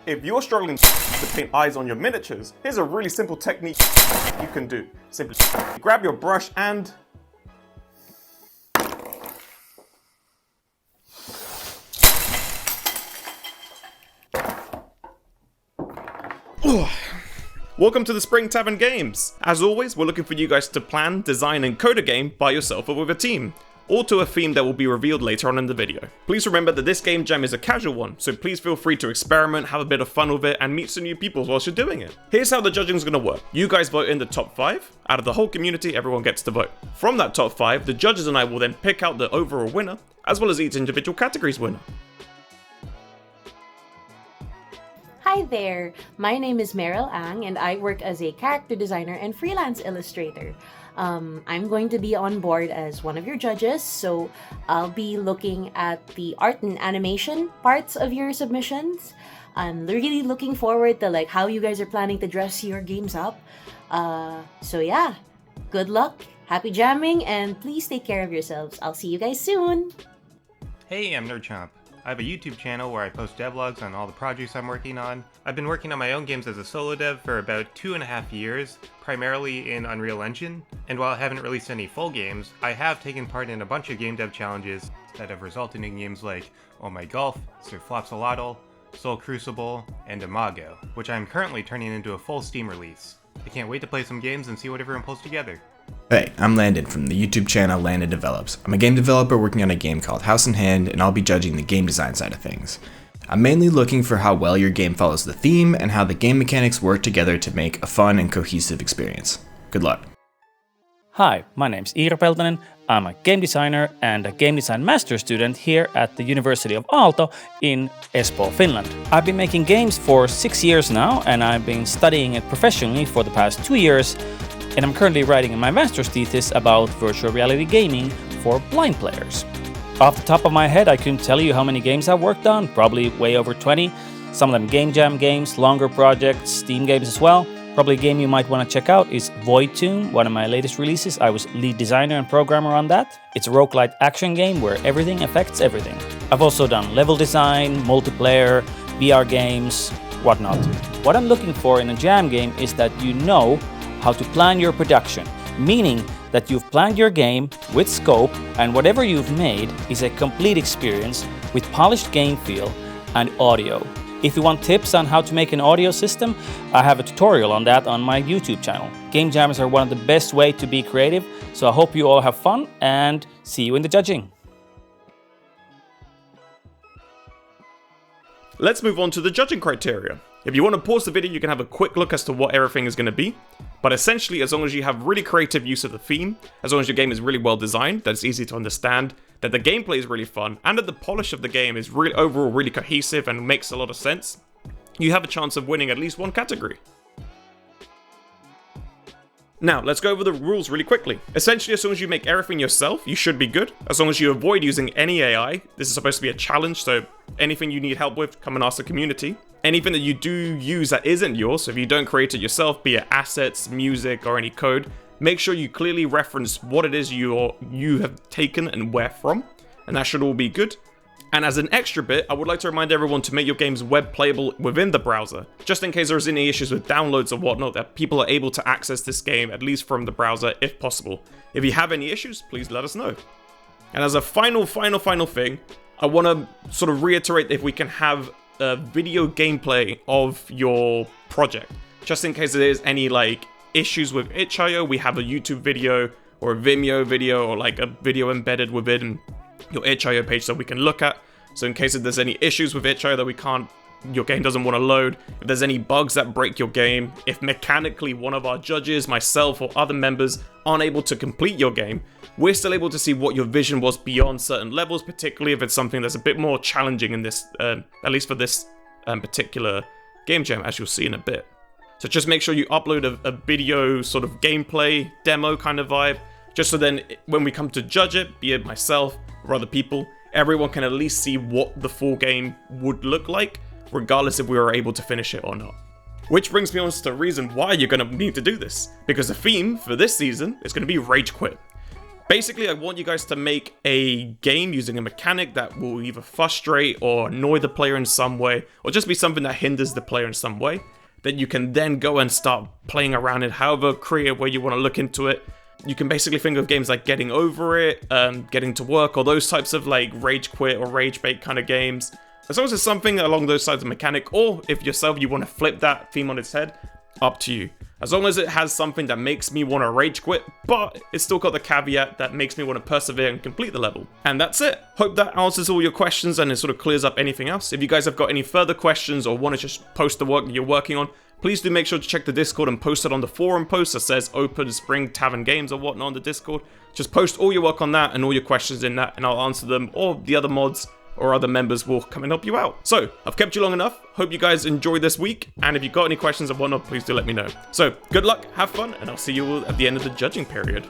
If you're struggling to paint eyes on your miniatures, here's a really simple technique you can do. Simply grab your brush and welcome to the Spring Tavern Games. As always, we're looking for you guys to plan, design, and code a game by yourself or with a team, or to a theme that will be revealed later on in the video. Please remember that this game jam is a casual one, so please feel free to experiment, have a bit of fun with it, and meet some new people whilst you're doing it. Here's how the judging is going to work. You guys vote in the top 5. Out of the whole community, everyone gets to vote. From that top 5, the judges and I will then pick out the overall winner, as well as each individual category's winner. Hi there, my name is Meryl Ang and I work as a character designer and freelance illustrator. I'm going to be on board as one of your judges, so I'll be looking at the art and animation parts of your submissions. I'm really looking forward to how you guys are planning to dress your games up. So yeah, good luck, happy jamming, and please take care of yourselves. I'll see you guys soon. Hey, I'm NerdChomp. I have a YouTube channel where I post devlogs on all the projects I'm working on. I've been working on my own games as a solo dev for about 2.5 years, primarily in Unreal Engine, and while I haven't released any full games, I have taken part in a bunch of game dev challenges that have resulted in games like Oh My Golf, Sir Flopsalotl, Soul Crucible, and Imago, which I'm currently turning into a full Steam release. I can't wait to play some games and see what everyone pulls together. Hey, I'm Landon from the YouTube channel Landon Develops. I'm a game developer working on a game called House in Hand, and I'll be judging the game design side of things. I'm mainly looking for how well your game follows the theme and how the game mechanics work together to make a fun and cohesive experience. Good luck. Hi, my name's Iiro Peltonen. I'm a game designer and a game design master student here at the University of Aalto in Espoo, Finland. I've been making games for 6 years now, and I've been studying it professionally for the past 2 years. And I'm currently writing my master's thesis about virtual reality gaming for blind players. Off the top of my head, I couldn't tell you how many games I've worked on, probably way over 20. Some of them game jam games, longer projects, Steam games as well. Probably a game you might want to check out is Void Tomb, one of my latest releases. I was lead designer and programmer on that. It's a roguelite action game where everything affects everything. I've also done level design, multiplayer, VR games, whatnot. What I'm looking for in a jam game is that you know how to plan your production, meaning that you've planned your game with scope and whatever you've made is a complete experience with polished game feel and audio. If you want tips on how to make an audio system, I have a tutorial on that on my YouTube channel. Game jams are one of the best ways to be creative, so I hope you all have fun and see you in the judging. let's move on to the judging criteria. If you want to pause the video, you can have a quick look as to what everything is going to be. But essentially, as long as you have really creative use of the theme, as long as your game is really well designed, that it's easy to understand, that the gameplay is really fun, and that the polish of the game is really overall really cohesive and makes a lot of sense, you have a chance of winning at least one category. Now, let's go over the rules really quickly. Essentially, as long as you make everything yourself, you should be good. As long as you avoid using any AI, this is supposed to be a challenge, so anything you need help with, come and ask the community. Anything that you do use that isn't yours, so if you don't create it yourself, be it assets, music, or any code, make sure you clearly reference what it is you have taken and where from, and that should all be good. And as an extra bit, I would like to remind everyone to make your games web playable within the browser, just in case there's any issues with downloads or whatnot, that people are able to access this game at least from the browser if possible. If you have any issues, please let us know. And as a final thing, I want to sort of reiterate if we can have a video gameplay of your project, just in case there is any issues with itch.io. We have a YouTube video or a Vimeo video or a video embedded within your itch.io page that we can look at. So in case if there's any issues with itch.io that your game doesn't want to load, if there's any bugs that break your game, if mechanically one of our judges, myself, or other members aren't able to complete your game, we're still able to see what your vision was beyond certain levels, particularly if it's something that's a bit more challenging in this, at least for this particular game jam, as you'll see in a bit. So just make sure you upload a video sort of gameplay demo kind of vibe, just so then when we come to judge it, be it myself or other people, everyone can at least see what the full game would look like, regardless if we were able to finish it or not. Which brings me on to the reason why you're going to need to do this, because the theme for this season is going to be Rage Quit. Basically, I want you guys to make a game using a mechanic that will either frustrate or annoy the player in some way, or just be something that hinders the player in some way, that you can then go and start playing around in however creative way you want to look into it. You can basically think of games like Getting Over It, Getting to Work, or those types of like rage quit or rage bait kind of games. As long as it's something along those sides of mechanic, or if yourself you want to flip that theme on its head, up to you. As long as it has something that makes me want to rage quit, but it's still got the caveat that makes me want to persevere and complete the level. And that's it. Hope that answers all your questions and it sort of clears up anything else. If you guys have got any further questions or want to just post the work that you're working on, please do make sure to check the Discord and post it on the forum post that says Open Spring Tavern Games or whatnot on the Discord. Just post all your work on that and all your questions in that, and I'll answer them, or the other mods or other members will come and help you out. So, I've kept you long enough. Hope you guys enjoyed this week, and if you've got any questions or whatnot, please do let me know. So, good luck, have fun, and I'll see you all at the end of the judging period.